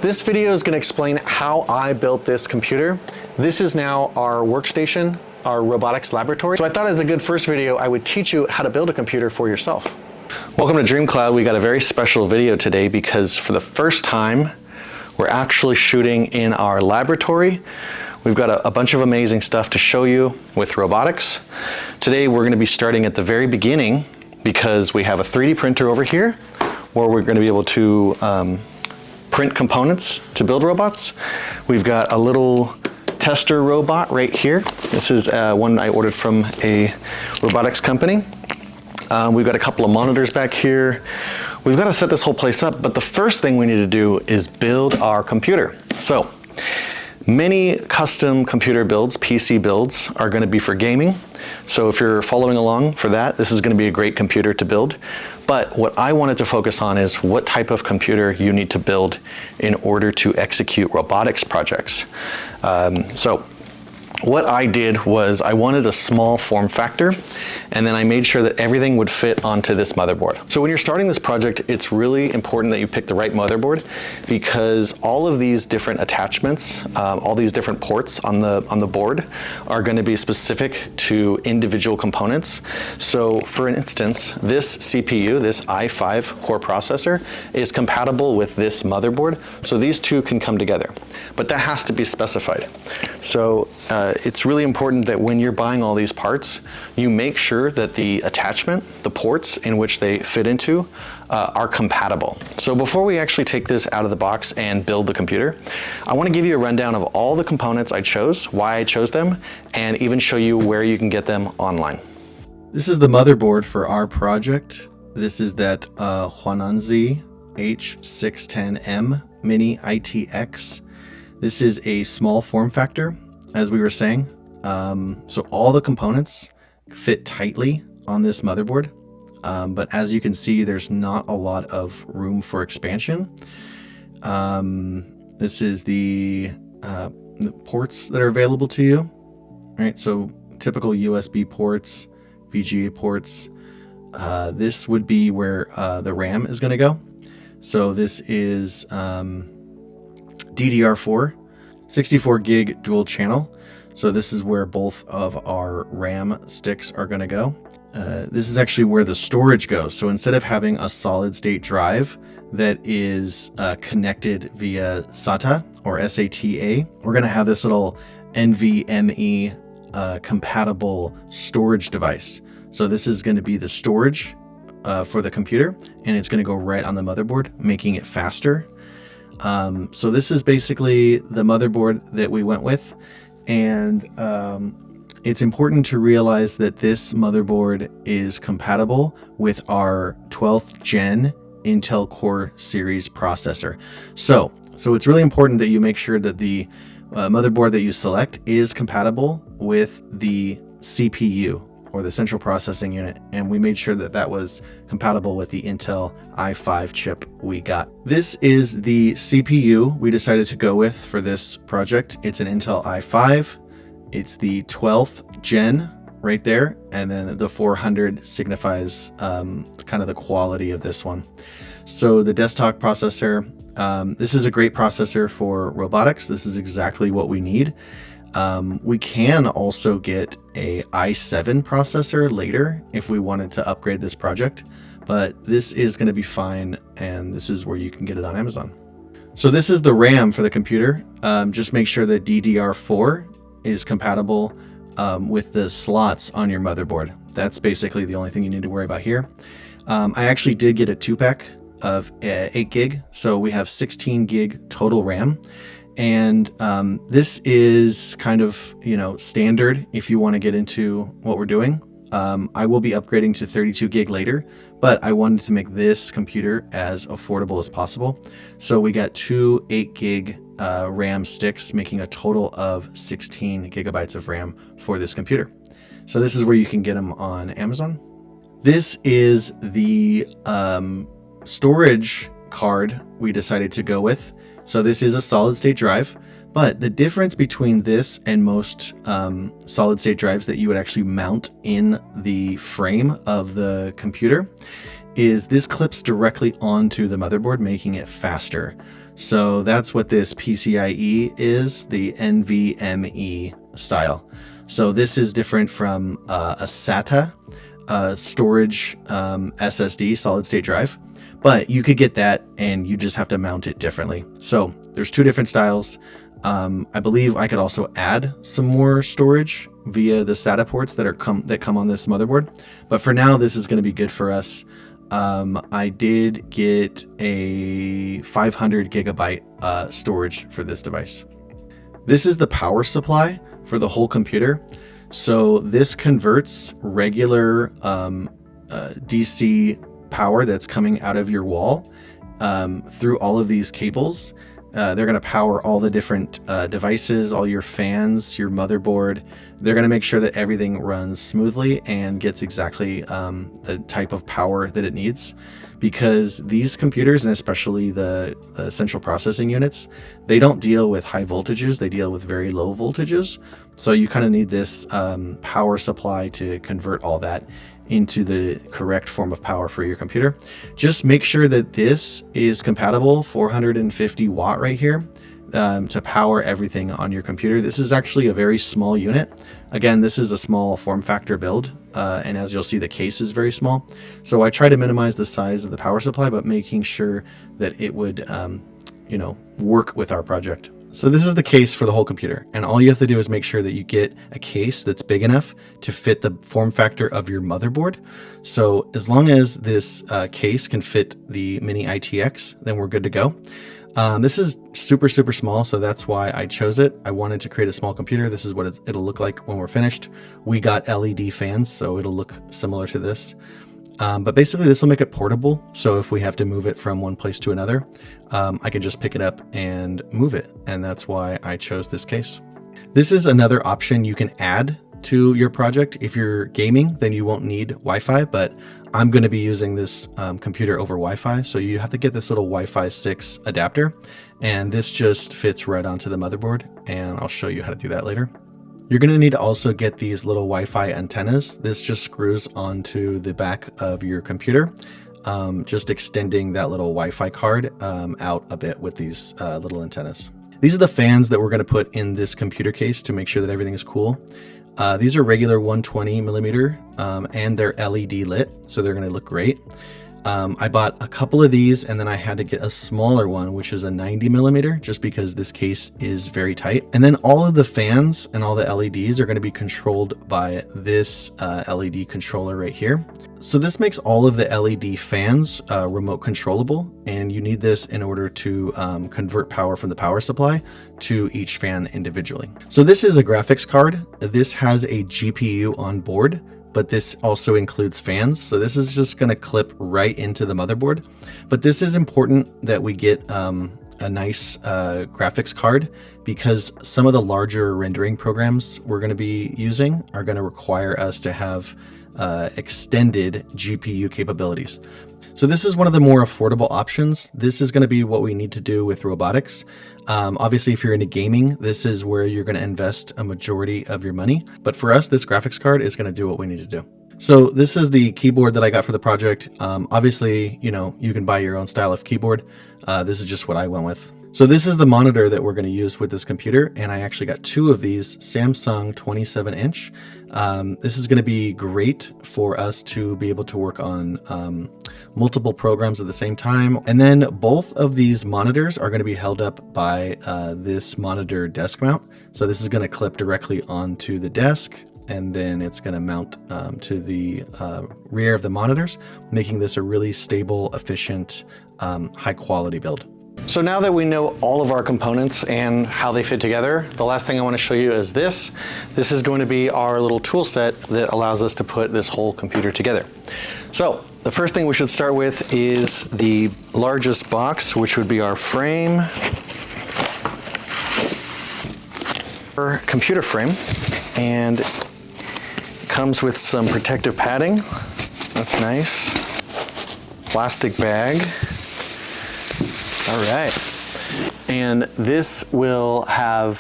This video is going to explain how I built this computer. This is now our workstation, our robotics laboratory. So I thought as a good first video, I would teach you how to build a computer for yourself. Welcome to DreamCloud. We got a very special video today because for the first time, we're actually shooting in our laboratory. We've got a bunch of amazing stuff to show you with robotics. Today, we're going to be starting at the very beginning because we have a 3D printer over here where we're going to be able to print components to build robots. We've got a little tester robot right here. This is one I ordered from a robotics company. We've got a couple of monitors back here. We've got to set this whole place up, but the first thing we need to do is build our computer. So many custom computer builds, PC builds, are going to be for gaming. So if you're following along for that, this is going to be a great computer to build. But what I wanted to focus on is what type of computer you need to build in order to execute robotics projects. So what I did was I wanted a small form factor, and then I made sure that everything would fit onto this motherboard. So when you're starting this project, it's really important that you pick the right motherboard because all of these different attachments, all these different ports on the board are going to be specific to individual components. So for instance, this CPU, this i5 core processor, is compatible with this motherboard. So these two can come together, but that has to be specified. So it's really important that when you're buying all these parts, you make sure that the attachment, the ports in which they fit into, are compatible. So before we actually take this out of the box and build the computer, I want to give you a rundown of all the components I chose, why I chose them, and even show you where you can get them online. This is the motherboard for our project. This is that Huananzhi H610M Mini-ITX. This is a small form factor, as we were saying. So all the components fit tightly on this motherboard. But as you can see, there's not a lot of room for expansion. This is the ports that are available to you. All right, so typical USB ports, VGA ports. This would be where the RAM is going to go. So this is DDR4, 64 gig dual channel. So this is where both of our RAM sticks are going to go. This is actually where the storage goes. So instead of having a solid state drive that is connected via SATA or SATA, we're going to have this little NVMe compatible storage device. So this is going to be the storage for the computer, and it's going to go right on the motherboard, making it faster. So this is basically the motherboard that we went with, and it's important to realize that this motherboard is compatible with our 12th gen Intel Core series processor. So it's really important that you make sure that the motherboard that you select is compatible with the CPU or the central processing unit, and we made sure that that was compatible with the Intel i5 chip we got. This is the CPU we decided to go with for this project. It's an Intel i5. It's the 12th gen right there, and then the 400 signifies kind of the quality of this one. So the desktop processor, this is a great processor for robotics. This is exactly what we need. We can also get a i7 processor later if we wanted to upgrade this project, but this is going to be fine, and this is where you can get it on Amazon. So this is the RAM for the computer. Just make sure that DDR4 is compatible with the slots on your motherboard. That's basically the only thing you need to worry about here. I actually did get a 2-pack of 8 gig, so we have 16 gig total RAM. And this is kind of, standard if you want to get into what we're doing. I will be upgrading to 32 gig later, but I wanted to make this computer as affordable as possible. So we got 2 8 gig RAM sticks, making a total of 16 gigabytes of RAM for this computer. So this is where you can get them on Amazon. This is the storage card we decided to go with. So this is a solid state drive, but the difference between this and most solid state drives that you would actually mount in the frame of the computer is this clips directly onto the motherboard, making it faster. So that's what this PCIe is, the NVMe style. So this is different from a SATA storage SSD, solid state drive, but you could get that and you just have to mount it differently. So there's two different styles. I believe I could also add some more storage via the SATA ports that come on this motherboard. But for now, this is going to be good for us. I did get a 500 gigabyte storage for this device. This is the power supply for the whole computer. So this converts regular DC power that's coming out of your wall through all of these cables. They're going to power all the different devices, all your fans, your motherboard. They're going to make sure that everything runs smoothly and gets exactly the type of power that it needs. Because these computers, and especially the central processing units, they don't deal with high voltages, they deal with very low voltages. So you kind of need this power supply to convert all that into the correct form of power for your computer. Just make sure that this is compatible, 450 watt right here, to power everything on your computer. This is actually a very small unit. Again, this is a small form factor build, and as you'll see, the case is very small. So I try to minimize the size of the power supply, but making sure that it would, work with our project. So this is the case for the whole computer, and all you have to do is make sure that you get a case that's big enough to fit the form factor of your motherboard. So as long as this case can fit the Mini-ITX, then we're good to go. This is super small, so that's why I chose it. I wanted to create a small computer. This is what it'll look like when we're finished. We got LED fans, so it'll look similar to this. But basically this will make it portable. So if we have to move it from one place to another, I can just pick it up and move it. And that's why I chose this case. This is another option you can add to your project. If you're gaming, then you won't need Wi-Fi, but I'm going to be using this computer over Wi-Fi. So you have to get this little Wi-Fi 6 adapter, and this just fits right onto the motherboard. And I'll show you how to do that later. You're going to need to also get these little Wi-Fi antennas. This just screws onto the back of your computer, just extending that little Wi-Fi card out a bit with these little antennas. These are the fans that we're going to put in this computer case to make sure that everything is cool. These are regular 120 millimeter and they're LED lit, so they're going to look great. I bought a couple of these, and then I had to get a smaller one, which is a 90 millimeter, just because this case is very tight. And then all of the fans and all the LEDs are going to be controlled by this LED controller right here. So this makes all of the LED fans remote controllable, and you need this in order to convert power from the power supply to each fan individually. So this is a graphics card. This has a GPU on board, but this also includes fans. So this is just going to clip right into the motherboard. But this is important that we get a nice graphics card, because some of the larger rendering programs we're going to be using are going to require us to have extended GPU capabilities. So this is one of the more affordable options. This is going to be what we need to do with robotics. Obviously, if you're into gaming, this is where you're going to invest a majority of your money. But for us, this graphics card is going to do what we need to do. So this is the keyboard that I got for the project. Obviously, you can buy your own style of keyboard. This is just what I went with. So this is the monitor that we're going to use with this computer, and I actually got two of these Samsung 27-inch. This is going to be great for us to be able to work on multiple programs at the same time. And then both of these monitors are going to be held up by this monitor desk mount. So this is going to clip directly onto the desk, and then it's going to mount to the rear of the monitors, making this a really stable, efficient, high quality build. So now that we know all of our components and how they fit together, the last thing I want to show you is this. This is going to be our little tool set that allows us to put this whole computer together. So the first thing we should start with is the largest box, which would be our frame, our computer frame, and it comes with some protective padding. That's nice. Plastic bag. All right, and this will have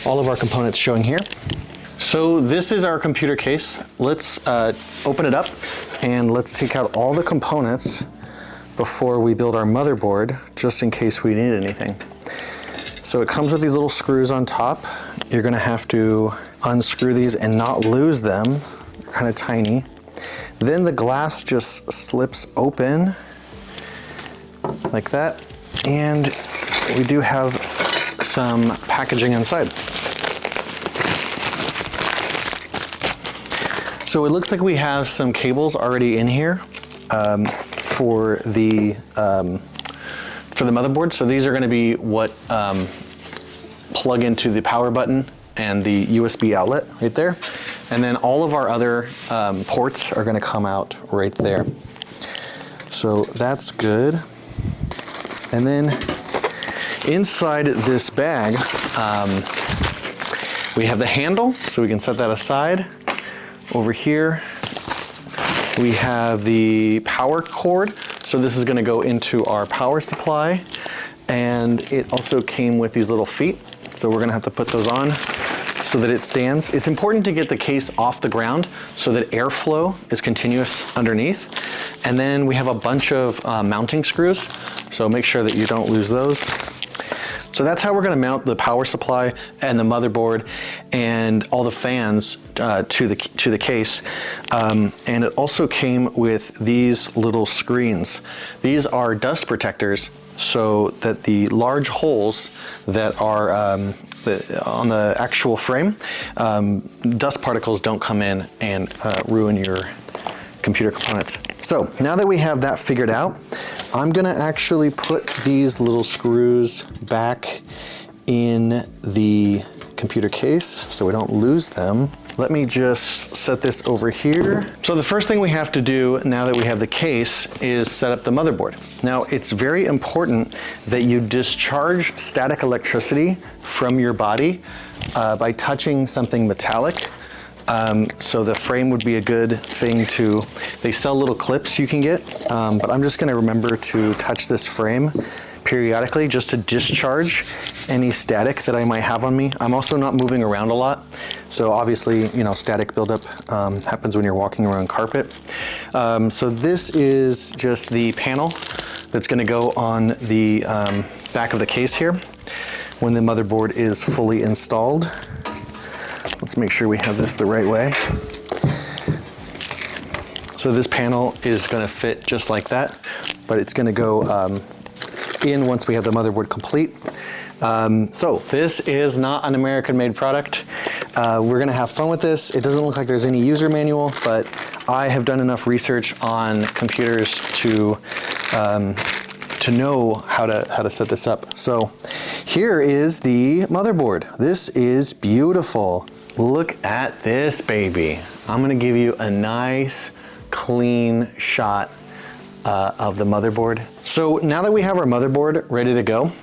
all of our components showing here. So this is our computer case. Let's open it up, and let's take out all the components before we build our motherboard, just in case we need anything. So it comes with these little screws on top. You're gonna have to unscrew these and not lose them. They're kind of tiny. Then the glass just slips open like that. And we do have some packaging inside. So it looks like we have some cables already in here for the motherboard. So these are going to be what plug into the power button and the USB outlet right there. And then all of our other ports are going to come out right there. So that's good. And then inside this bag, we have the handle, so we can set that aside. Over here, we have the power cord. So this is going to go into our power supply. And it also came with these little feet. So we're going to have to put those on so that it stands. It's important to get the case off the ground so that airflow is continuous underneath. And then we have a bunch of mounting screws. So make sure that you don't lose those. So that's how we're going to mount the power supply and the motherboard and all the fans to the case. And it also came with these little screens. These are dust protectors so that the large holes that are on the actual frame, dust particles don't come in and ruin your computer components. So now that we have that figured out, I'm gonna actually put these little screws back in the computer case so we don't lose them. Let me just set this over here. So the first thing we have to do now that we have the case is set up the motherboard. Now it's very important that you discharge static electricity from your body by touching something metallic. So the frame would be a good thing to, they sell little clips you can get, but I'm just gonna remember to touch this frame periodically just to discharge any static that I might have on me. I'm also not moving around a lot. So obviously, you know, static buildup happens when you're walking around carpet. So this is just the panel that's gonna go on the back of the case here when the motherboard is fully installed. Let's make sure we have this the right way. So this panel is going to fit just like that, but it's going to go in once we have the motherboard complete. So this is not an American-made product. We're going to have fun with this. It doesn't look like there's any user manual, but I have done enough research on computers to know how to set this up. So here is the motherboard. This is beautiful. Look at this baby. I'm gonna give you a nice, clean shot of the motherboard. So now that we have our motherboard ready to go,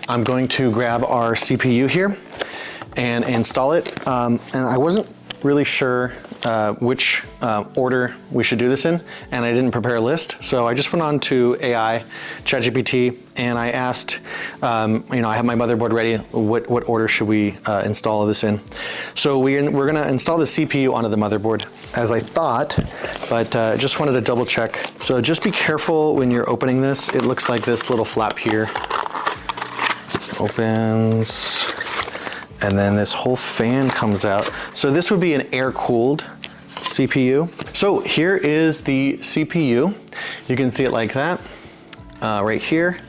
I'm going to grab our CPU here and install it. And I wasn't really sure which order we should do this in, and I didn't prepare a list. So I just went on to AI, ChatGPT, and I asked, you know, I have my motherboard ready, what order should we install this in? So we're gonna install the CPU onto the motherboard, as I thought, but just wanted to double check. So just be careful when you're opening this. It looks like this little flap here opens, and then this whole fan comes out. So this would be an air-cooled CPU. So here is the CPU. You can see it like that, right here.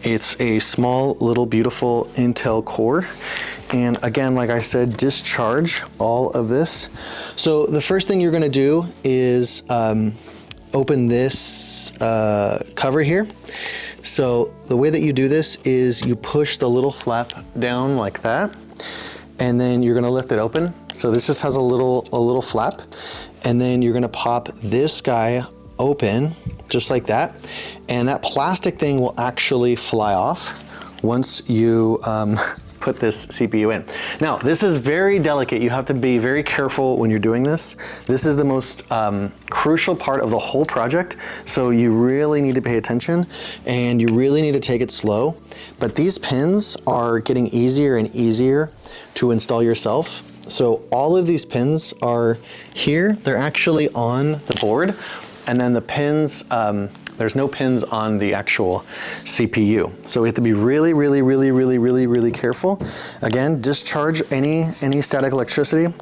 It's a small, little, beautiful Intel Core. And again, like I said, discharge all of this. So the first thing you're gonna do is open this cover here. So the way that you do this is you push the little flap down like that, and then you're gonna lift it open. So this just has a little flap, and then you're gonna pop this guy open, just like that. And that plastic thing will actually fly off once you put this CPU in. Now, this is very delicate. You have to be very careful when you're doing this. This is the most crucial part of the whole project. So you really need to pay attention, and you really need to take it slow. But these pins are getting easier and easier to install yourself. So all of these pins are here. They're actually on the board. And then the pins There's no pins on the actual CPU. So we have to be really, really, really, really, really, really careful. Again, discharge any static electricity.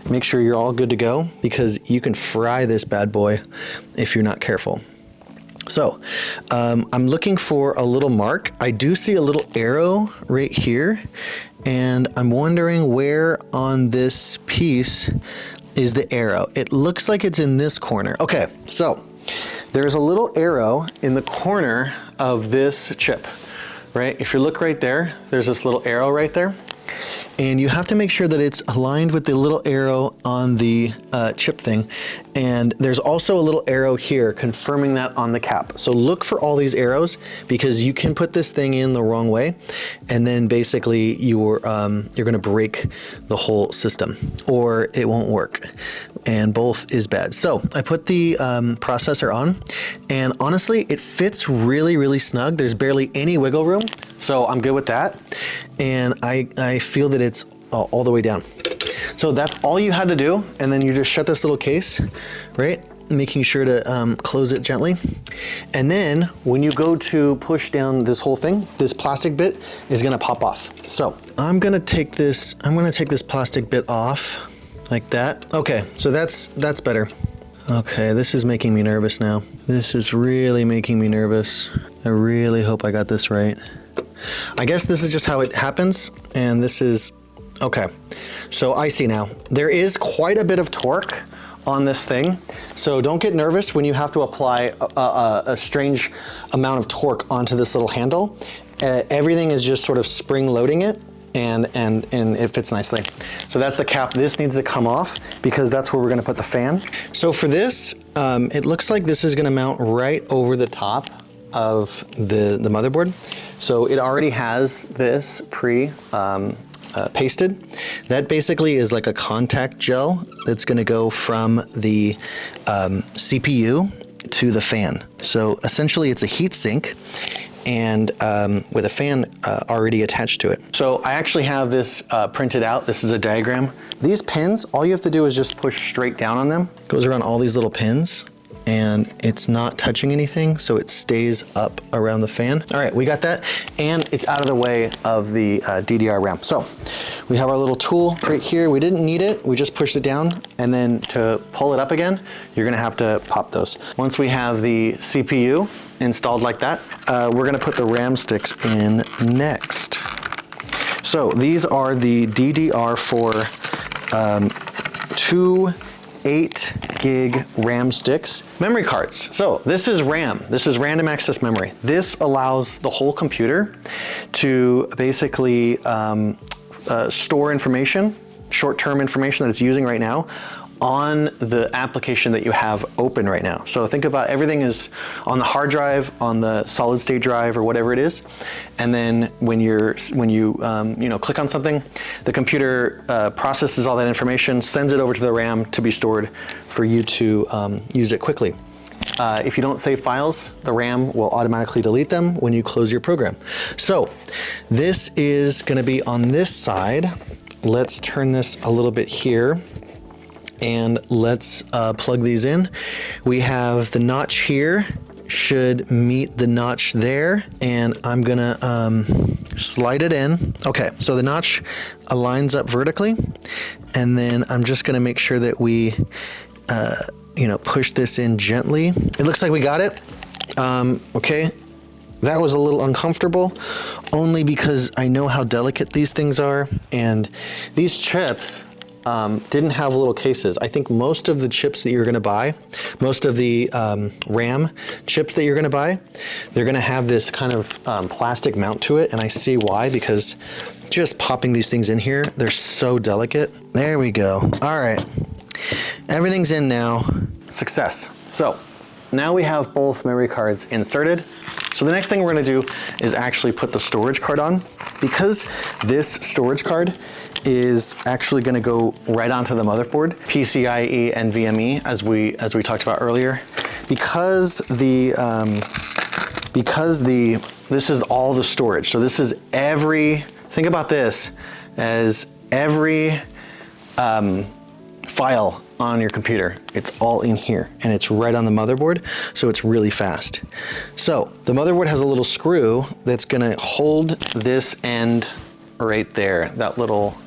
Make sure you're all good to go, because you can fry this bad boy if you're not careful. So I'm looking for a little mark. I do see a little arrow right here, and I'm wondering where on this piece is the arrow. It looks like it's in this corner. Okay, so there's a little arrow in the corner of this chip, right? If you look right there, there's this little arrow right there. And you have to make sure that it's aligned with the little arrow on the chip thing. And there's also a little arrow here confirming that on the cap. So look for all these arrows, because you can put this thing in the wrong way, and then basically you're gonna break the whole system, or it won't work. And both is bad. So I put the processor on, and honestly, it fits really, really snug. There's barely any wiggle room. So I'm good with that. And I feel that it's all the way down. So that's all you had to do. And then you just shut this little case, right? Making sure to close it gently. And then when you go to push down this whole thing, this plastic bit is gonna pop off. So I'm gonna take this plastic bit off like that. Okay, so that's better. Okay, this is making me nervous now. This is really making me nervous. I really hope I got this right. I guess this is just how it happens, and this is, okay. So I see now. There is quite a bit of torque on this thing, so don't get nervous when you have to apply a strange amount of torque onto this little handle. Everything is just sort of spring loading it, and it fits nicely. So that's the cap. This needs to come off, because that's where we're gonna put the fan. So for this, it looks like this is gonna mount right over the top of the motherboard. So it already has this pasted. That basically is like a contact gel that's gonna go from the CPU to the fan. So essentially it's a heat sink, and with a fan already attached to it. So I actually have this printed out. This is a diagram. These pins, all you have to do is just push straight down on them. It goes around all these little pins, and it's not touching anything, so it stays up around the fan. All right, we got that, and it's out of the way of the DDR RAM. So we have our little tool right here. We didn't need it, we just pushed it down, and then to pull it up again, you're gonna have to pop those. Once we have the CPU installed like that, we're gonna put the RAM sticks in next. So these are the DDR4 2 8 gig RAM sticks. Memory cards. So this is RAM. This is random access memory. This allows the whole computer to basically store information, short-term information that it's using right now, on the application that you have open right now. So think about everything is on the hard drive, on the solid state drive, or whatever it is. And then when you click on something, the computer processes all that information, sends it over to the RAM to be stored for you to use it quickly. If you don't save files, the RAM will automatically delete them when you close your program. So this is gonna be on this side. Let's turn this a little bit here, and let's plug these in. We have the notch here, should meet the notch there, and I'm gonna slide it in. Okay, so the notch aligns up vertically, and then I'm just gonna make sure that we push this in gently. It looks like we got it. Okay, that was a little uncomfortable, only because I know how delicate these things are, and these chips didn't have little cases. I think most of the chips that you're gonna buy, most of the RAM chips that you're gonna buy, they're gonna have this kind of plastic mount to it, and I see why, because just popping these things in here, they're so delicate. There we go. All right, everything's in now. Success. So now we have both memory cards inserted. So the next thing we're gonna do is actually put the storage card on. Because this storage card is actually gonna go right onto the motherboard, PCIe and NVMe, as we talked about earlier. Because this is all the storage. So this is think about this as every file on your computer. It's all in here and it's right on the motherboard, so it's really fast. So the motherboard has a little screw that's gonna hold this end right there, that little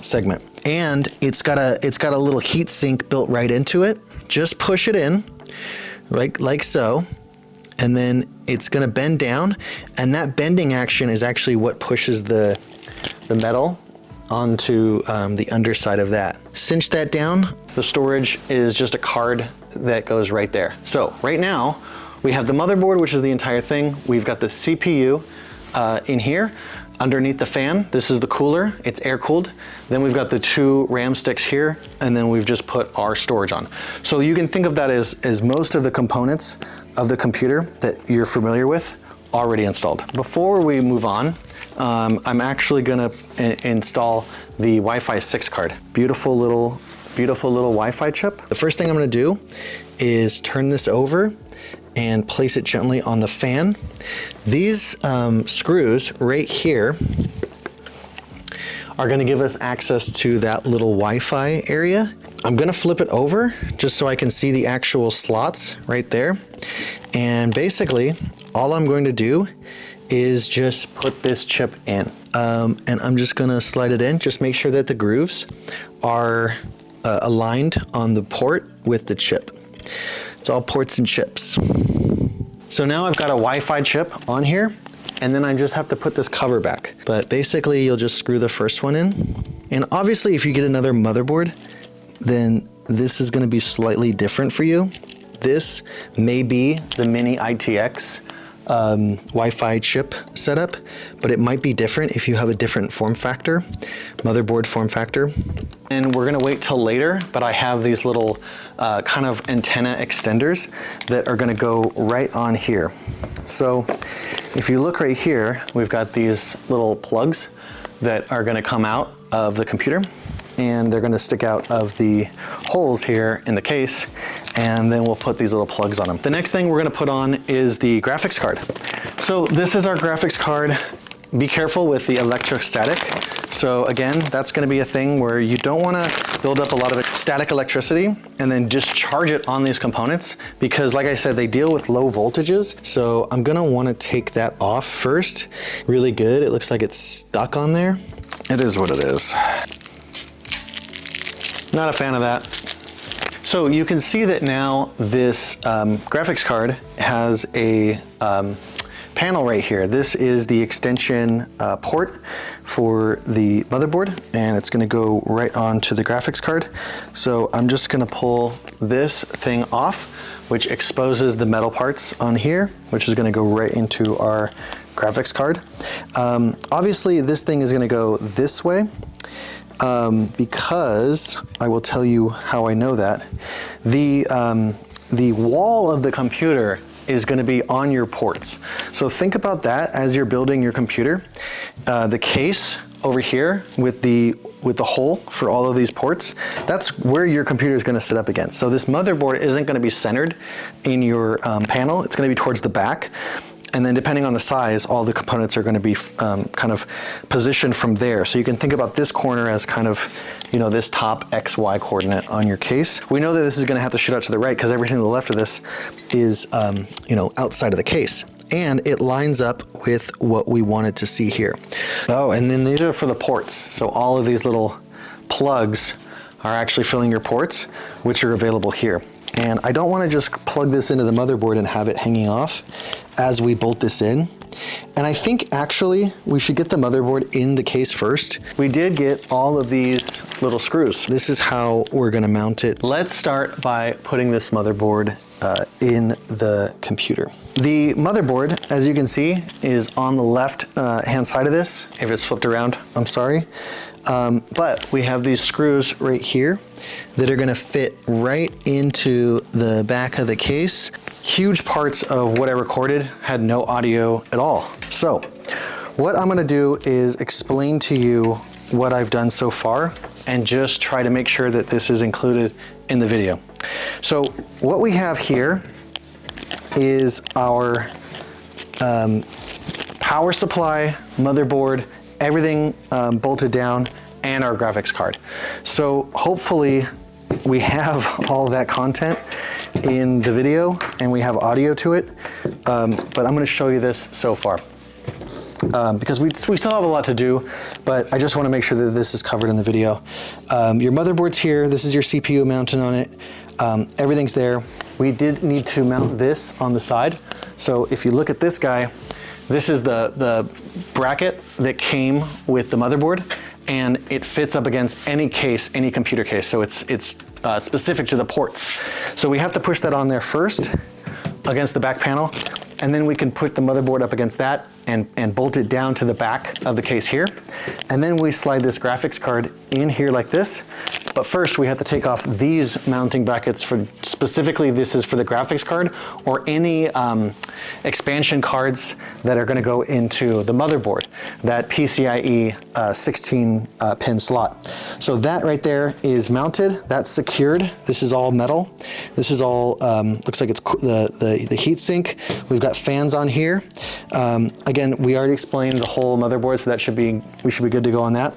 segment. And it's got a little heat sink built right into it. Just push it in, like so, and then it's gonna bend down, and that bending action is actually what pushes the metal onto the underside of that. Cinch that down. The storage is just a card that goes right there. So right now, we have the motherboard, which is the entire thing. We've got the CPU in here. Underneath the fan, this is the cooler, it's air cooled. Then we've got the 2 RAM sticks here, and then we've just put our storage on. So you can think of that as most of the components of the computer that you're familiar with already installed. Before we move on, I'm actually gonna install the Wi-Fi 6 card. Beautiful little Wi-Fi chip. The first thing I'm gonna do is turn this over and place it gently on the fan. These screws right here are gonna give us access to that little Wi-Fi area. I'm gonna flip it over just so I can see the actual slots right there. And basically, all I'm going to do is just put this chip in. And I'm just gonna slide it in, just make sure that the grooves are aligned on the port with the chip. It's all ports and chips. So now I've got a Wi-Fi chip on here, and then I just have to put this cover back. But basically you'll just screw the first one in. And obviously if you get another motherboard, then this is gonna be slightly different for you. This may be the Mini-ITX Wi-Fi chip setup, but it might be different if you have a different form factor, motherboard form factor. And we're gonna wait till later, but I have these little kind of antenna extenders that are gonna go right on here. So if you look right here, we've got these little plugs that are gonna come out of the computer, and they're gonna stick out of the holes here in the case, and then we'll put these little plugs on them. The next thing we're gonna put on is the graphics card. So this is our graphics card. Be careful with the electrostatic. So again, that's gonna be a thing where you don't wanna build up a lot of static electricity and then discharge it on these components, because like I said, they deal with low voltages. So I'm gonna wanna take that off first. Really good, it looks like it's stuck on there. It is what it is. Not a fan of that. So you can see that now this graphics card has a panel right here. This is the extension port for the motherboard, and it's gonna go right onto the graphics card. So I'm just gonna pull this thing off, which exposes the metal parts on here, which is gonna go right into our graphics card. Obviously this thing is gonna go this way, because I will tell you how I know that. The wall of the computer is gonna be on your ports. So think about that as you're building your computer. The case over here with the hole for all of these ports, that's where your computer is gonna sit up against. So this motherboard isn't gonna be centered in your panel, it's gonna be towards the back. And then depending on the size, all the components are gonna be kind of positioned from there. So you can think about this corner as kind of, this top XY coordinate on your case. We know that this is gonna have to shoot out to the right because everything to the left of this is, outside of the case. And it lines up with what we wanted to see here. Oh, and then these are for the ports. So all of these little plugs are actually filling your ports, which are available here. And I don't want to just plug this into the motherboard and have it hanging off as we bolt this in. And I think actually we should get the motherboard in the case first. We did get all of these little screws. This is how we're going to mount it. Let's start by putting this motherboard in the computer. The motherboard, as you can see, is on the left hand side of this. If it's flipped around, I'm sorry. But we have these screws right here that are gonna fit right into the back of the case. Huge parts of what I recorded had no audio at all. So what I'm gonna do is explain to you what I've done so far and just try to make sure that this is included in the video. So what we have here is our power supply, motherboard, everything bolted down, and our graphics card. So hopefully we have all that content in the video and we have audio to it, but I'm going to show you this so far. Because we still have a lot to do, but I just want to make sure that this is covered in the video. Your motherboard's here. This is your CPU mounted on it. Everything's there. We did need to mount this on the side. So if you look at this guy, this is the bracket that came with the motherboard, and it fits up against any case, any computer case. So it's specific to the ports. So we have to push that on there first against the back panel, and then we can put the motherboard up against that and bolt it down to the back of the case here. And then we slide this graphics card in here like this. But first we have to take off these mounting brackets for, specifically this is for the graphics card or any expansion cards that are gonna go into the motherboard, that PCIe 16 pin slot. So that right there is mounted, that's secured. This is all metal. This is all, looks like it's the heat sink. We've got fans on here. Again, we already explained the whole motherboard, so we should be good to go on that.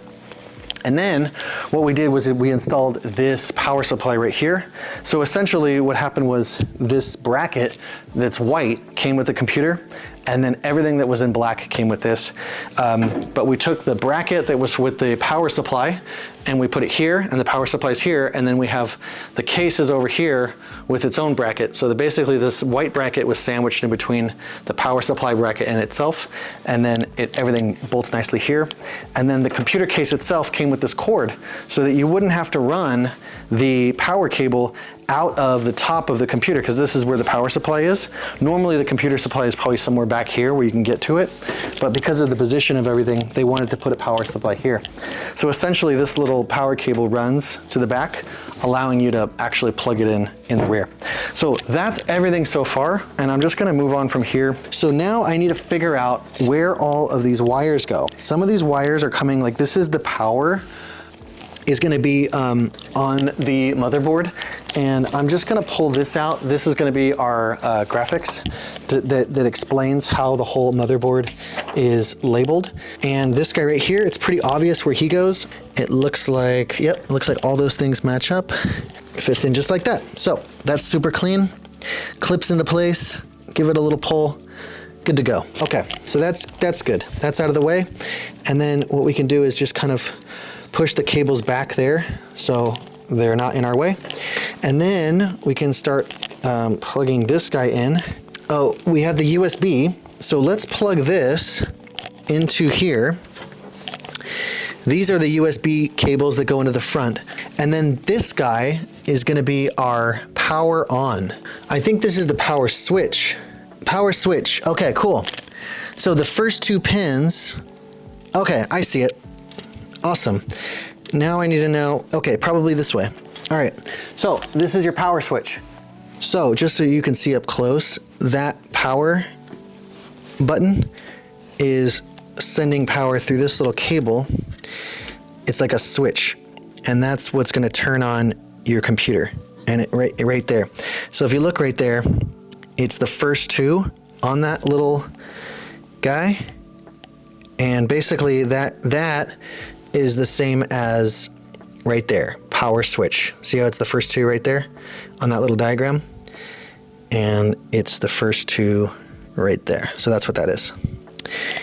And then what we did was we installed this power supply right here. So essentially what happened was this bracket that's white came with the computer, and then everything that was in black came with this. But we took the bracket that was with the power supply and we put it here, and the power supply is here, and then we have the cases over here with its own bracket. So basically this white bracket was sandwiched in between the power supply bracket and itself, and then everything bolts nicely here. And then the computer case itself came with this cord so that you wouldn't have to run the power cable out of the top of the computer, because this is where the power supply is. Normally the computer supply is probably somewhere back here where you can get to it, but because of the position of everything, they wanted to put a power supply here. So essentially this little power cable runs to the back, allowing you to actually plug it in the rear. So that's everything so far, and I'm just gonna move on from here. So now I need to figure out where all of these wires go. Some of these wires are coming, like this is the power, is going to be on the motherboard, and I'm just going to pull this out. This is going to be our graphics that explains how the whole motherboard is labeled. And this guy right here, it's pretty obvious where he goes. It looks like, yep, it looks like all those things match up. It fits in just like that. So that's super clean, clips into place, give it a little pull, good to go. Okay, so that's good. That's out of the way. And then what we can do is just kind of push the cables back there so they're not in our way. And then we can start plugging this guy in. Oh, we have the USB. So let's plug this into here. These are the USB cables that go into the front. And then this guy is gonna be our power on. I think this is the power switch. Power switch, okay, cool. So the first two pins, okay, I see it. Awesome. Now I need to know, okay, probably this way. All right, so this is your power switch. So just so you can see up close, that power button is sending power through this little cable. It's like a switch, and that's what's gonna turn on your computer, and right there. So if you look right there, it's the first two on that little guy, and basically that is the same as right there, power switch. See how it's the first two right there on that little diagram? And it's the first two right there. So that's what that is.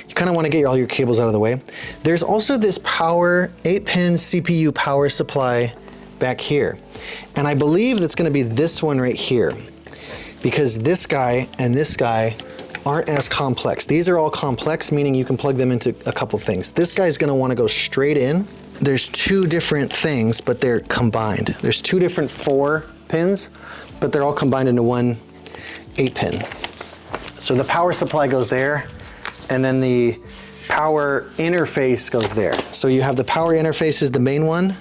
You kind of want to get all your cables out of the way. There's also this power 8-pin CPU power supply back here. And I believe that's going to be this one right here, because this guy and this guy aren't as complex. These are all complex, meaning you can plug them into a couple things. This guy's gonna wanna go straight in. There's two different things, but they're combined. There's two different 4 pins, but they're all combined into one 8-pin. So the power supply goes there, and then the power interface goes there. So you have the power interface is the main one,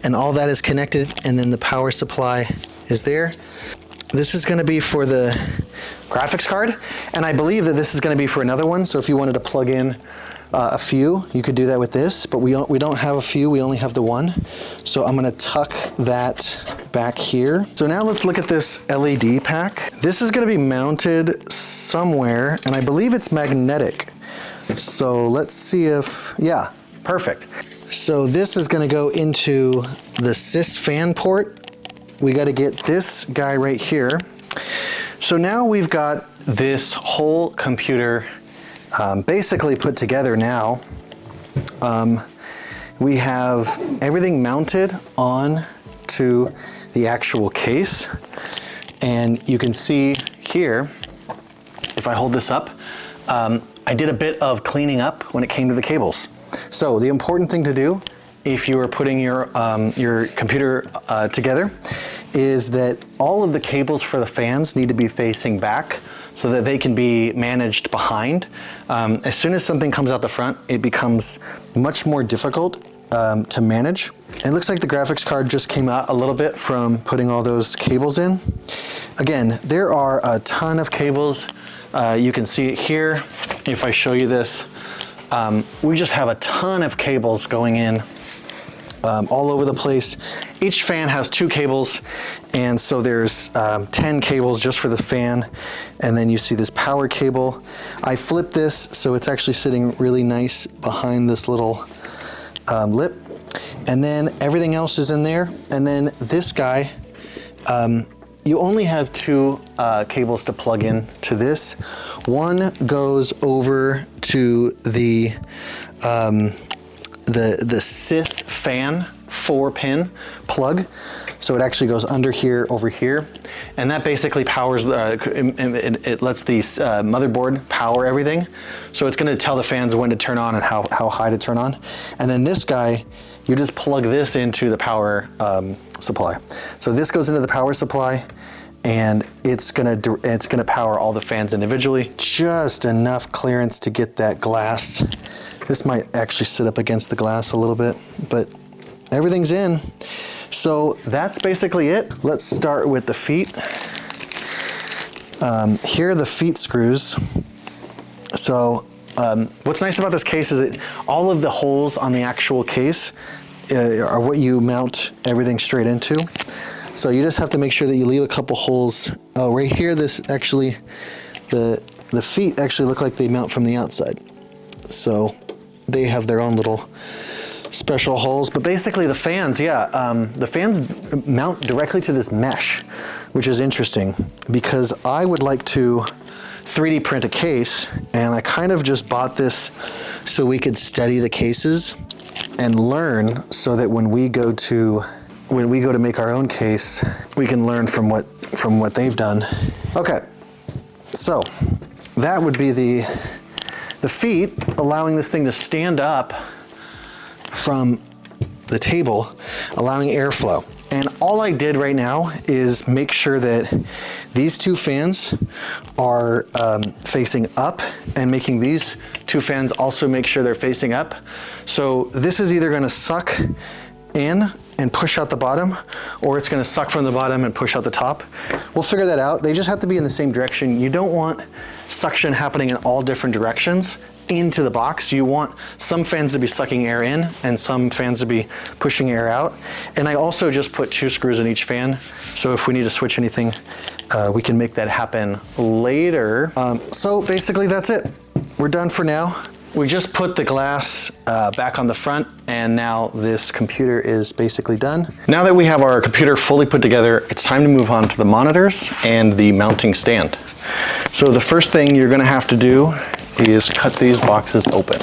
and all that is connected, and then the power supply is there. This is gonna be for the graphics card, and I believe that this is gonna be for another one, so if you wanted to plug in a few, you could do that with this, but we don't have a few, we only have the one. So I'm gonna tuck that back here. So now let's look at this LED pack. This is gonna be mounted somewhere, and I believe it's magnetic. So let's see if, yeah, perfect. So this is gonna go into the sys fan port we got to get this guy right here. So now we've got this whole computer basically put together now. We have everything mounted on to the actual case. And you can see here, if I hold this up, I did a bit of cleaning up when it came to the cables. So the important thing to do if you are putting your computer together is that all of the cables for the fans need to be facing back so that they can be managed behind. As soon as something comes out the front, it becomes much more difficult to manage. It looks like the graphics card just came out a little bit from putting all those cables in. Again, there are a ton of cables. You can see it here. If I show you this, we just have a ton of cables going in all over the place. Each fan has 2 cables, and so there's 10 cables just for the fan. And then you see this power cable. I flipped this so it's actually sitting really nice behind this little lip. And then everything else is in there. And then this guy, you only have 2 cables to plug in to this. One goes over to the sys fan 4-pin plug. So it actually goes under here, over here. And that basically powers, it lets the motherboard power everything. So it's gonna tell the fans when to turn on and how high to turn on. And then this guy, you just plug this into the power supply. So this goes into the power supply, and it's gonna power all the fans individually. Just enough clearance to get that glass. This might actually sit up against the glass a little bit, but everything's in. So that's basically it. Let's start with the feet. Here are the feet screws. So what's nice about this case is that all of the holes on the actual case are what you mount everything straight into. So you just have to make sure that you leave a couple holes. Oh, right here, this actually, the feet actually look like they mount from the outside. So they have their own little special holes, but basically the fans, the fans mount directly to this mesh, which is interesting because I would like to 3D print a case, and I kind of just bought this so we could study the cases and learn, so that when we go to make our own case, we can learn from what they've done. Okay, so that would be the feet, allowing this thing to stand up from the table, allowing airflow. And all I did right now is make sure that these 2 fans are facing up, and making these 2 fans also make sure they're facing up. So this is either gonna suck in and push out the bottom, or it's gonna suck from the bottom and push out the top. We'll figure that out. They just have to be in the same direction. You don't want suction happening in all different directions into the box. You want some fans to be sucking air in and some fans to be pushing air out. And I also just put 2 screws in each fan, so if we need to switch anything, we can make that happen later. So basically that's it. We're done for now. We just put the glass back on the front, and now this computer is basically done. Now that we have our computer fully put together, it's time to move on to the monitors and the mounting stand. So the first thing you're gonna have to do is cut these boxes open.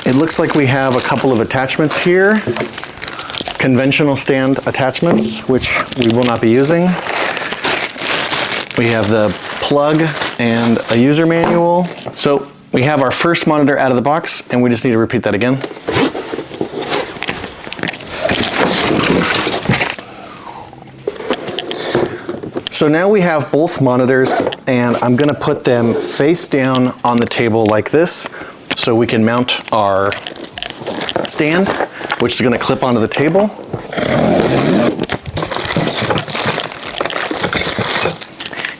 It looks like we have a couple of attachments here. Conventional stand attachments, which we will not be using. We have the plug and a user manual. So we have our first monitor out of the box, and we just need to repeat that again. So now we have both monitors, and I'm gonna put them face down on the table like this, so we can mount our stand, which is gonna clip onto the table.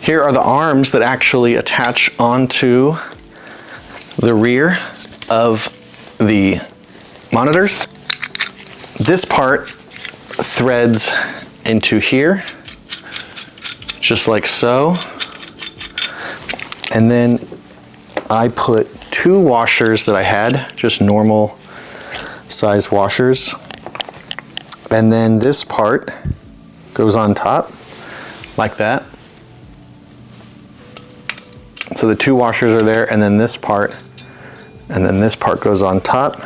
Here are the arms that actually attach onto the rear of the monitors. This part threads into here, just like so. And then I put 2 washers that I had, just normal size washers. And then this part goes on top, like that. So the two washers are there, and then this part goes on top.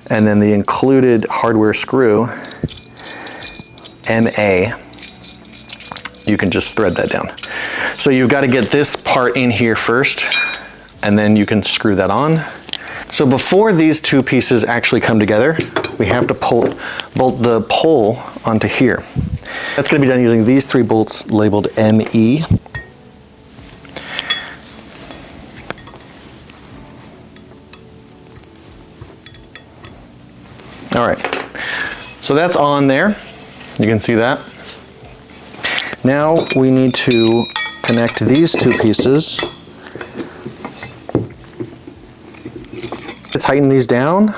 And then the included hardware screw, MA, you can just thread that down. So you've got to get this part in here first, and then you can screw that on. So before these two pieces actually come together, we have to bolt the pole onto here. That's going to be done using these 3 bolts labeled ME. All right, so that's on there. You can see that. Now we need to connect these 2 pieces. Tighten these down.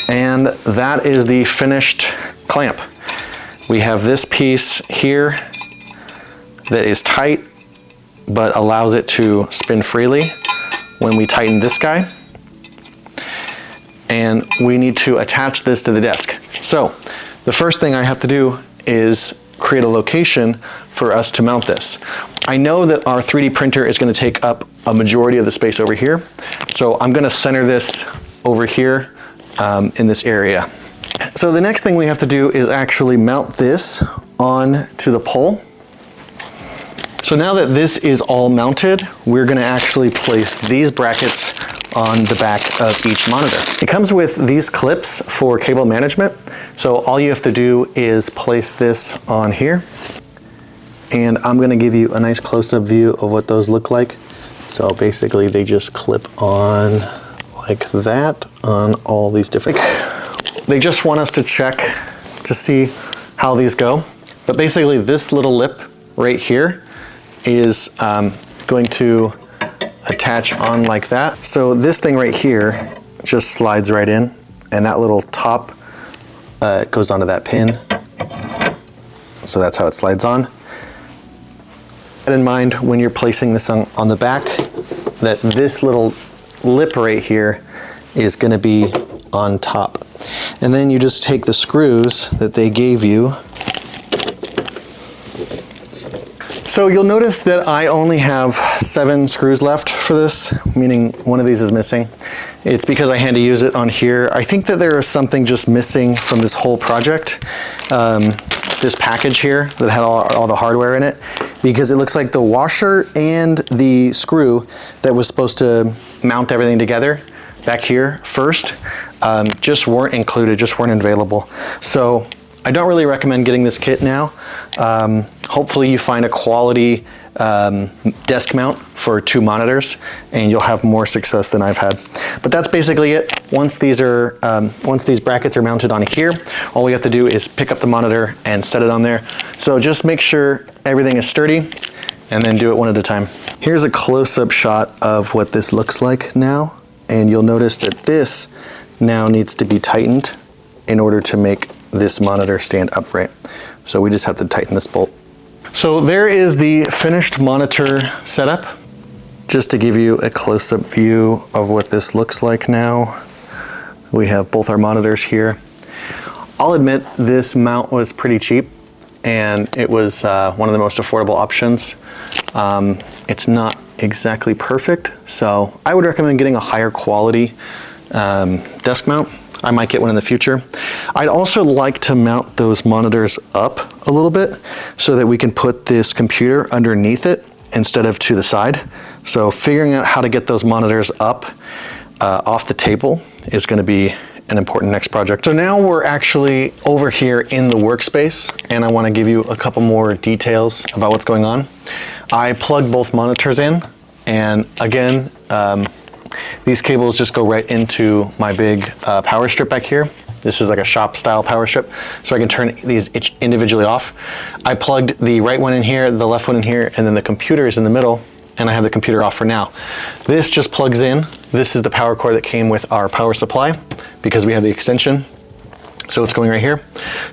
And that is the finished clamp. We have this piece here that is tight, but allows it to spin freely when we tighten this guy. And we need to attach this to the desk. So the first thing I have to do is create a location for us to mount this. I know that our 3D printer is going to take up a majority of the space over here. So I'm going to center this over here in this area. So the next thing we have to do is actually mount this on to the pole. So now that this is all mounted, we're going to actually place these brackets on the back of each monitor. It comes with these clips for cable management. So all you have to do is place this on here. And I'm going to give you a nice close-up view of what those look like. So basically they just clip on like that on all these different. They just want us to check to see how these go. But basically this little lip right here is going to attach on like that. So this thing right here just slides right in, and that little top goes onto that pin. So that's how it slides on. Keep in mind when you're placing this on the back that this little lip right here is going to be on top. And then you just take the screws that they gave you. So you'll notice that I only have 7 screws left for this, meaning one of these is missing. It's because I had to use it on here. I think that there is something just missing from this whole project. This package here that had all the hardware in it, because it looks like the washer and the screw that was supposed to mount everything together back here first just weren't included, just weren't available. So I don't really recommend getting this kit now. Hopefully you find a quality desk mount for 2 monitors and you'll have more success than I've had. But that's basically it. Once these brackets are mounted on here, all we have to do is pick up the monitor and set it on there. So just make sure everything is sturdy and then do it one at a time. Here's a close-up shot of what this looks like now. And you'll notice that this now needs to be tightened in order to make this monitor stand upright. So we just have to tighten this bolt. So there is the finished monitor setup. Just to give you a close-up view of what this looks like now. We have both our monitors here. I'll admit this mount was pretty cheap and it was one of the most affordable options. It's not exactly perfect, so I would recommend getting a higher quality desk mount. I might get one in the future. I'd also like to mount those monitors up a little bit so that we can put this computer underneath it instead of to the side. So figuring out how to get those monitors up off the table is going to be an important next project. So now we're actually over here in the workspace and I want to give you a couple more details about what's going on. I plugged both monitors in, and again, these cables just go right into my big power strip back here. This is like a shop style power strip, so I can turn these individually off. I plugged the right one in here, the left one in here, and then the computer is in the middle, and I have the computer off for now. This just plugs in. This is the power cord that came with our power supply because we have the extension. So it's going right here.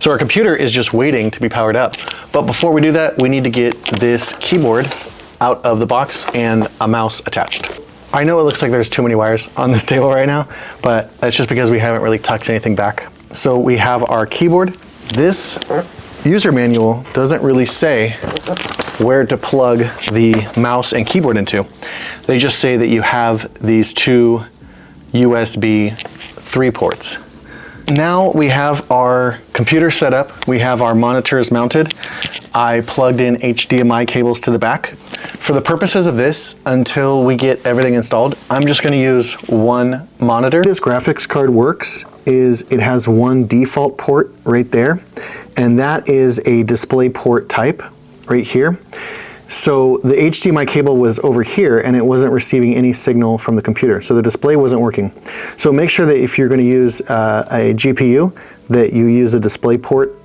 So our computer is just waiting to be powered up. But before we do that, we need to get this keyboard out of the box and a mouse attached. I know it looks like there's too many wires on this table right now, but that's just because we haven't really tucked anything back. So we have our keyboard. This user manual doesn't really say where to plug the mouse and keyboard into. They just say that you have these two USB 3 ports. Now we have our computer set up. We have our monitors mounted. I plugged in HDMI cables to the back. For the purposes of this, until we get everything installed, I'm just going to use one monitor. This graphics card works is it has one default port right there, and that is a display port type right here. So the HDMI cable was over here and it wasn't receiving any signal from the computer. So the display wasn't working. So make sure that if you're going to use a GPU, that you use a display port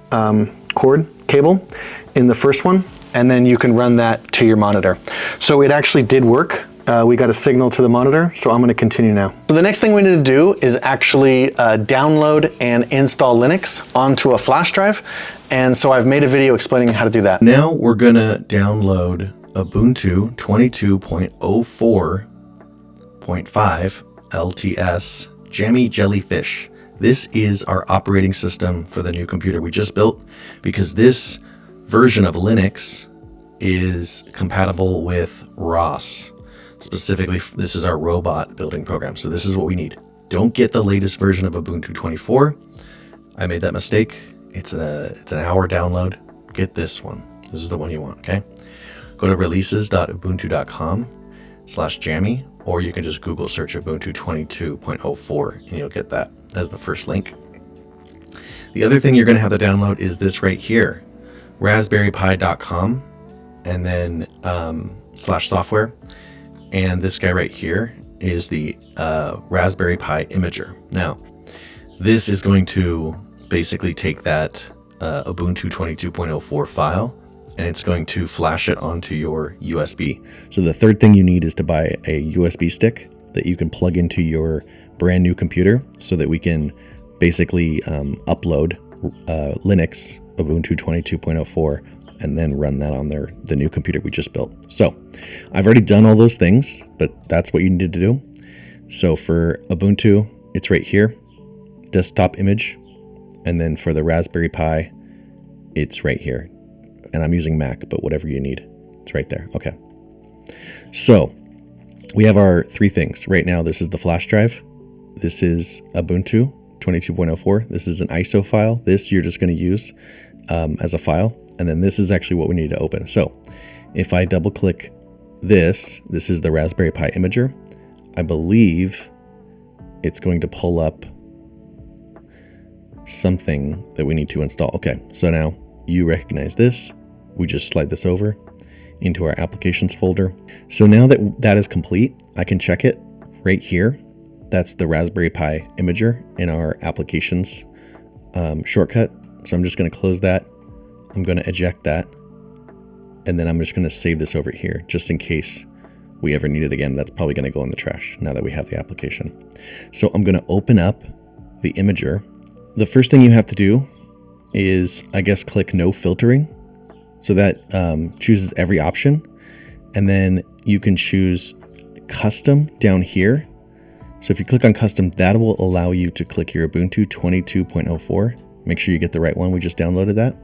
cord cable in the first one, and then you can run that to your monitor. So it actually did work. We got a signal to the monitor, so I'm going to continue now. So the next thing we need to do is actually download and install Linux onto a flash drive. And so I've made a video explaining how to do that. Now we're going to download Ubuntu 22.04.5 LTS Jammy Jellyfish. This is our operating system for the new computer we just built, because this version of Linux is compatible with ROS. Specifically, this is our robot building program. So this is what we need. Don't get the latest version of Ubuntu 24. I made that mistake. It's an hour download. Get this one. This is the one you want, okay? Go to releases.ubuntu.com/jammy, or you can just Google search Ubuntu 22.04 and you'll get that as the first link. The other thing you're going to have to download is this right here, raspberrypi.com, and then /software. And this guy right here is the Raspberry Pi Imager. Now, this is going to basically take that Ubuntu 22.04 file, and it's going to flash it onto your USB. So the third thing you need is to buy a USB stick that you can plug into your brand new computer, so that we can basically upload Linux Ubuntu 22.04 and then run that on the new computer we just built. So I've already done all those things, but that's what you need to do. So for Ubuntu, it's right here, desktop image. And then for the Raspberry Pi, it's right here. And I'm using Mac, but whatever you need, it's right there. Okay. So we have our three things. Right now, this is the flash drive. This is Ubuntu 22.04. This is an ISO file. This you're just going to use as a file. And then this is actually what we need to open. So if I double click this is the Raspberry Pi Imager. I believe it's going to pull up something that we need to install. Okay, so now you recognize this. We just slide this over into our applications folder. So now that that is complete, I can check it right here. That's the Raspberry Pi Imager in our applications shortcut. So I'm just going to close that. I'm going to eject that. And then I'm just going to save this over here just in case we ever need it again. That's probably going to go in the trash now that we have the application. So I'm going to open up the Imager. The first thing you have to do is, I guess, click no filtering. So that chooses every option. And then you can choose custom down here. So if you click on custom, that will allow you to click your Ubuntu 22.04. Make sure you get the right one. We just downloaded that.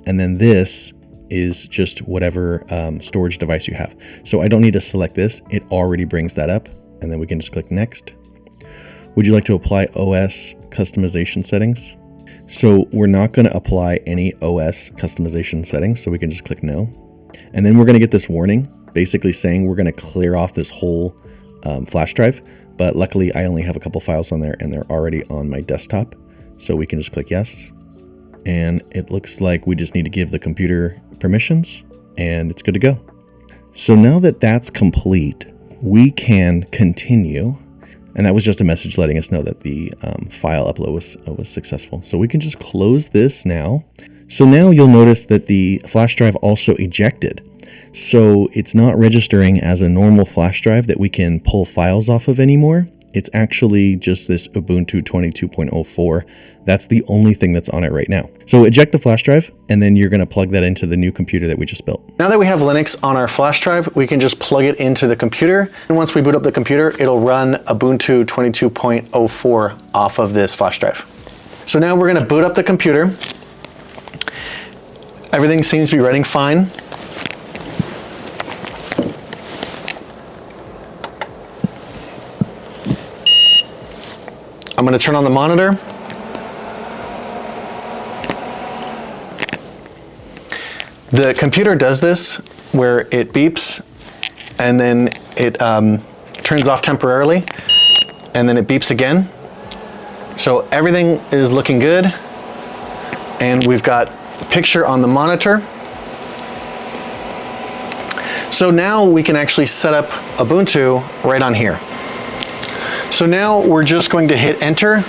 And then this is just whatever storage device you have. So I don't need to select this. It already brings that up. And then we can just click next. Would you like to apply OS customization settings? So we're not going to apply any OS customization settings. So we can just click no. And then we're going to get this warning basically saying we're going to clear off this whole flash drive. But luckily I only have a couple files on there and they're already on my desktop. So we can just click yes. And it looks like we just need to give the computer permissions and it's good to go. So now that that's complete, we can continue. And that was just a message letting us know that the file upload was successful. So we can just close this now. So now you'll notice that the flash drive also ejected. So it's not registering as a normal flash drive that we can pull files off of anymore. it's actually just this Ubuntu 22.04. That's the only thing that's on it right now. So eject the flash drive, and then you're going to plug that into the new computer that we just built. Now that we have Linux on our flash drive, we can just plug it into the computer. And once we boot up the computer, it'll run Ubuntu 22.04 off of this flash drive. So now we're going to boot up the computer. Everything seems to be running fine. I'm going to turn on the monitor. The computer does this where it beeps and then it turns off temporarily and then it beeps again. So everything is looking good and we've got picture on the monitor. So now we can actually set up Ubuntu right on here. So now we're just going to hit enter.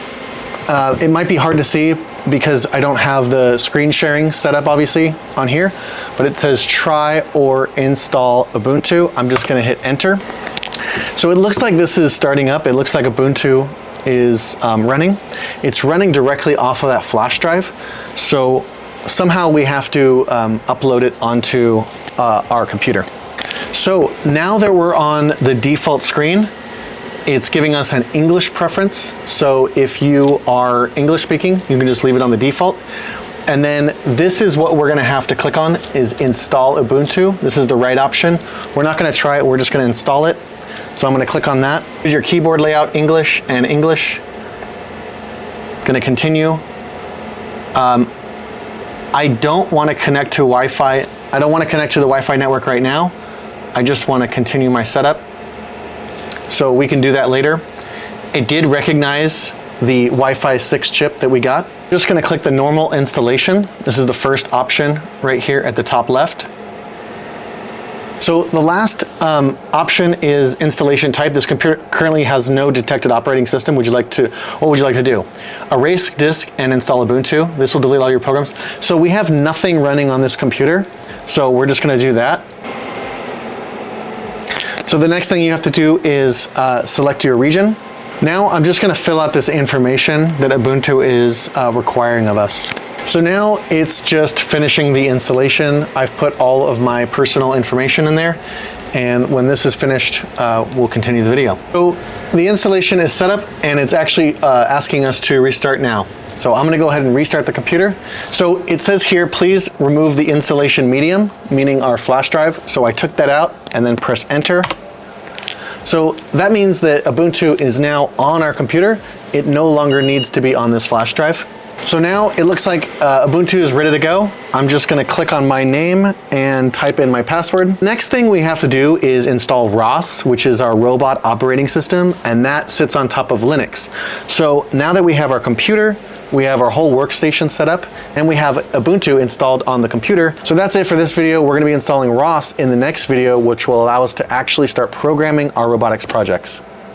It might be hard to see because I don't have the screen sharing set up obviously on here, but it says try or install Ubuntu. I'm just going to hit enter. So it looks like this is starting up. It looks like Ubuntu is running. It's running directly off of that flash drive. So somehow we have to upload it onto our computer. So now that we're on the default screen, it's giving us an English preference. So if you are English speaking, you can just leave it on the default. And then this is what we're gonna have to click on, is install Ubuntu. This is the right option. We're not gonna try it, we're just gonna install it. So I'm gonna click on that. Here's your keyboard layout, English and English. Gonna continue. I don't wanna connect to Wi-Fi. I don't wanna connect to the Wi-Fi network right now. I just wanna continue my setup. So we can do that later. It did recognize the Wi-Fi 6 chip that we got. Just gonna click the normal installation. This is the first option right here at the top left. So the last option is installation type. This computer currently has no detected operating system. What would you like to do? Erase disk and install Ubuntu. This will delete all your programs. So we have nothing running on this computer. So we're just gonna do that. So the next thing you have to do is select your region. Now I'm just gonna fill out this information that Ubuntu is requiring of us. So now it's just finishing the installation. I've put all of my personal information in there. And when this is finished, we'll continue the video. So the installation is set up and it's actually asking us to restart now. So I'm gonna go ahead and restart the computer. So it says here, please remove the installation medium, meaning our flash drive. So I took that out and then press enter. So that means that Ubuntu is now on our computer. It no longer needs to be on this flash drive. So now it looks like Ubuntu is ready to go. I'm just gonna click on my name and type in my password. Next thing we have to do is install ROS, which is our robot operating system, and that sits on top of Linux. So now that we have our computer, we have our whole workstation set up, and we have Ubuntu installed on the computer. So that's it for this video. We're gonna be installing ROS in the next video, which will allow us to actually start programming our robotics projects.